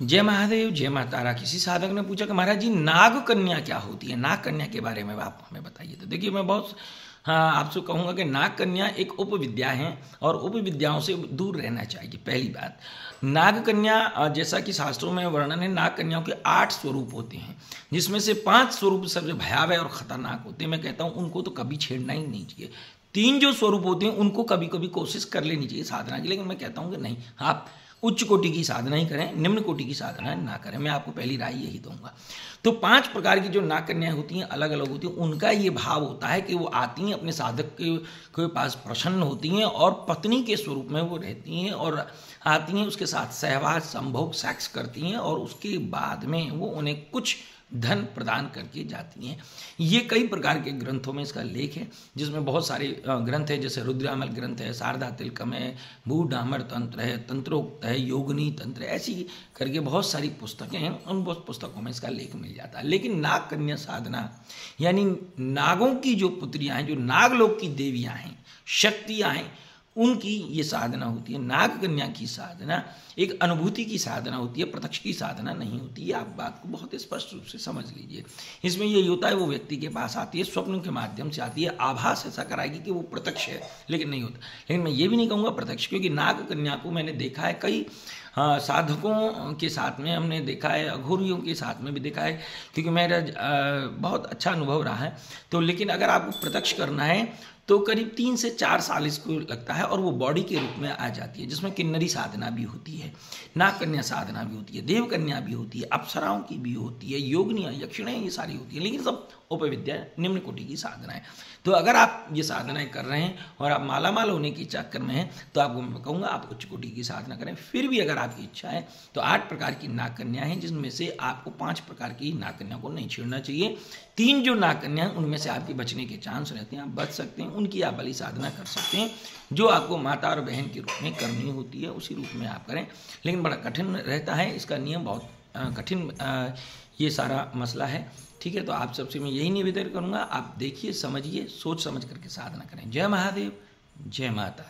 जय महादेव, जय माँ तारा। किसी साधक ने पूछा कि महाराज जी नाग कन्या क्या होती है, नाग कन्या के बारे में आप हमें बताइए। तो देखिए मैं बहुत आपसे कहूँगा कि नाग कन्या एक उपविद्या है और उपविद्याओं से दूर रहना चाहिए। पहली बात, नाग कन्या जैसा कि शास्त्रों में वर्णन है, नाग कन्याओं के 8 स्वरूप होते हैं, जिसमें से 5 स्वरूप सबसे भयावह और खतरनाक होते हैं। मैं कहता हूँ उनको तो कभी छेड़ना ही नहीं चाहिए। 3 जो स्वरूप होते हैं उनको कभी कभी कोशिश कर लेनी चाहिए साधना की, लेकिन मैं कहता हूँ कि नहीं, आप उच्च कोटि की साधना ही करें, निम्न कोटि की साधना ना करें। मैं आपको पहली राय यही दूंगा। तो 5 प्रकार की जो नाग कन्याएं होती हैं, अलग अलग होती हैं। उनका ये भाव होता है कि वो आती हैं अपने साधक के पास, प्रसन्न होती हैं और पत्नी के स्वरूप में वो रहती हैं और आती हैं, उसके साथ सहवास संभोग सेक्स करती हैं और उसके बाद में वो उन्हें कुछ धन प्रदान करके जाती हैं। ये कई प्रकार के ग्रंथों में इसका लेख है, जिसमें बहुत सारे ग्रंथ है, जैसे रुद्रामल ग्रंथ है, शारदा तिलकम है, भूडामर तंत्र है, तंत्रोक्त है, योगिनी तंत्र है, ऐसी करके बहुत सारी पुस्तकें हैं। उन बहुत पुस्तकों में इसका लेख मिल जाता है। लेकिन नाग कन्या साधना यानी नागों की जो पुत्रियां हैं, जो नागलोक की देवियां हैं, शक्तियां हैं, उनकी ये साधना होती है। नाग कन्या की साधना एक अनुभूति की साधना होती है, प्रत्यक्ष की साधना नहीं होती है। आप बात को बहुत स्पष्ट रूप से समझ लीजिए। इसमें यही होता है, वो व्यक्ति के पास आती है, स्वप्न के माध्यम से आती है, आभास ऐसा कराएगी कि वो प्रत्यक्ष है, लेकिन नहीं होता। लेकिन मैं ये भी नहीं कहूँगा प्रत्यक्ष, क्योंकि नाग कन्या को मैंने देखा है कई साधकों के साथ में हमने देखा है, अघोरियों के साथ में भी देखा है, क्योंकि मेरा बहुत अच्छा अनुभव रहा है। तो लेकिन अगर आपको प्रत्यक्ष करना है तो करीब 3 से 4 साल इसको लगता है और वो बॉडी के रूप में आ जाती है, जिसमें किन्नरी साधना भी होती है, नाग कन्या साधना भी होती है, देव कन्या भी होती है, अप्सराओं की भी होती है, योगिनियाँ, यक्षिणाएँ, ये सारी होती है। लेकिन सब उपविद्या निम्न कोटि की साधना है। तो अगर आप ये साधनाएं कर रहे हैं और आप मालामाल होने की चक्कर में हैं, तो आपको मैं कहूँगा आप उच्च कोटि की साधना करें। फिर भी अगर आपकी इच्छा है तो 8 प्रकार की नाग कन्या हैं, जिसमें से आपको 5 प्रकार की नाग कन्या को नहीं छेड़ना चाहिए। 3 जो नाग कन्या हैं उनमें से आपके बचने के चांस रहते हैं, आप बच सकते हैं, उनकी आप बलि साधना कर सकते हैं। जो आपको माता और बहन के रूप में करनी होती है उसी रूप में आप करें। लेकिन बड़ा कठिन रहता है, इसका नियम बहुत कठिन ये सारा मसला है। ठीक है, तो आप सबसे मैं यही निवेदन करूँगा, आप देखिए, समझिए, सोच समझ करके साधना करें। जय महादेव, जय माता।